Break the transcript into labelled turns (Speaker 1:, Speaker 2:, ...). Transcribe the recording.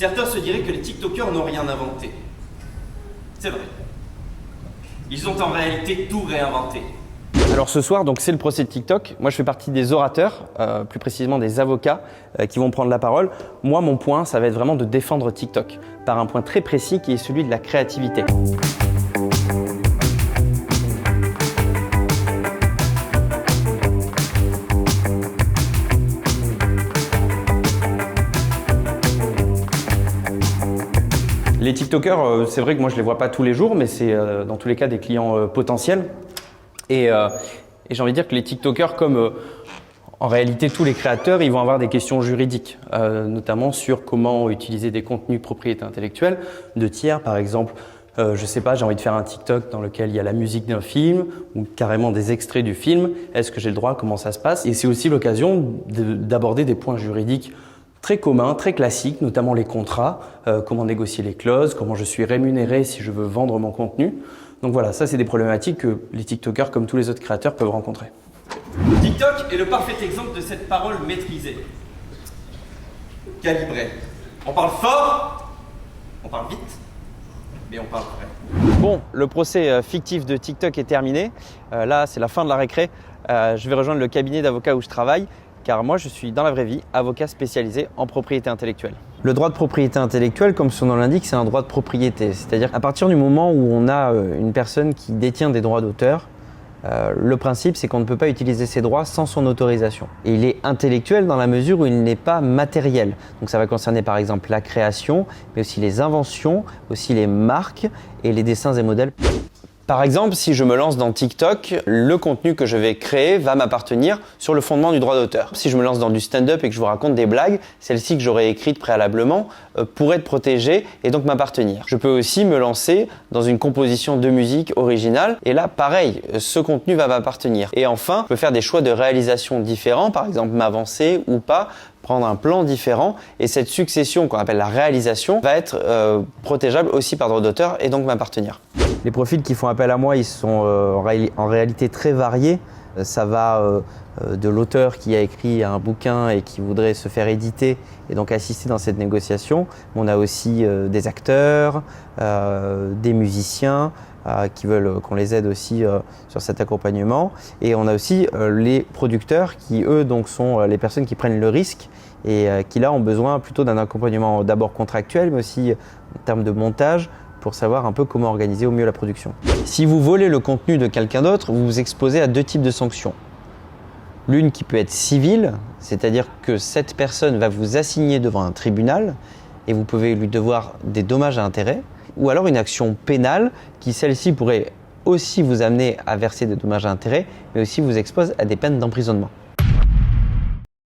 Speaker 1: Certains se diraient que les TikTokers n'ont rien inventé. C'est vrai. Ils ont en réalité tout réinventé.
Speaker 2: Alors ce soir, donc c'est le procès de TikTok. Moi, je fais partie des orateurs, plus précisément des avocats qui vont prendre la parole. Moi, mon point, ça va être vraiment de défendre TikTok par un point très précis qui est celui de la créativité. Les TikTokers, c'est vrai que moi je les vois pas tous les jours, mais c'est dans tous les cas des clients potentiels. Et j'ai envie de dire que les TikTokers, comme en réalité tous les créateurs, ils vont avoir des questions juridiques, notamment sur comment utiliser des contenus propriété intellectuelle de tiers. Par exemple, je sais pas, j'ai envie de faire un TikTok dans lequel il y a la musique d'un film ou carrément des extraits du film. Est-ce que j'ai le droit? Comment ça se passe? Et c'est aussi l'occasion d'aborder des points juridiques très communs, très classiques, notamment les contrats, comment négocier les clauses, comment je suis rémunéré si je veux vendre mon contenu. Donc voilà, ça c'est des problématiques que les TikTokers, comme tous les autres créateurs, peuvent rencontrer.
Speaker 1: TikTok est le parfait exemple de cette parole maîtrisée, calibrée. On parle fort, on parle vite, mais on parle vrai.
Speaker 2: Bon, le procès fictif de TikTok est terminé. Là, c'est la fin de la récré. Je vais rejoindre le cabinet d'avocats où je travaille. Car moi, je suis dans la vraie vie avocat spécialisé en propriété intellectuelle. Le droit de propriété intellectuelle, comme son nom l'indique, c'est un droit de propriété. C'est-à-dire qu'à partir du moment où on a une personne qui détient des droits d'auteur, le principe, c'est qu'on ne peut pas utiliser ces droits sans son autorisation. Et il est intellectuel dans la mesure où il n'est pas matériel. Donc ça va concerner par exemple la création, mais aussi les inventions, aussi les marques et les dessins et modèles. Par exemple, si je me lance dans TikTok, le contenu que je vais créer va m'appartenir sur le fondement du droit d'auteur. Si je me lance dans du stand-up et que je vous raconte des blagues, celles-ci que j'aurais écrites préalablement pourraient être protégées et donc m'appartenir. Je peux aussi me lancer dans une composition de musique originale et là, pareil, ce contenu va m'appartenir. Et enfin, je peux faire des choix de réalisation différents, par exemple m'avancer ou pas, prendre un plan différent et cette succession qu'on appelle la réalisation va être protégeable aussi par droit d'auteur et donc m'appartenir. Les profils qui font appel à moi, ils sont en réalité très variés. Ça va de l'auteur qui a écrit un bouquin et qui voudrait se faire éditer et donc assister dans cette négociation. On a aussi des acteurs, des musiciens qui veulent qu'on les aide aussi sur cet accompagnement. Et on a aussi les producteurs qui, eux, donc, sont les personnes qui prennent le risque et qui, là, ont besoin plutôt d'un accompagnement d'abord contractuel, mais aussi en termes de montage, pour savoir un peu comment organiser au mieux la production. Si vous volez le contenu de quelqu'un d'autre, vous vous exposez à deux types de sanctions. L'une qui peut être civile, c'est-à-dire que cette personne va vous assigner devant un tribunal et vous pouvez lui devoir des dommages à intérêts, ou alors une action pénale qui, celle-ci, pourrait aussi vous amener à verser des dommages à intérêts, mais aussi vous expose à des peines d'emprisonnement.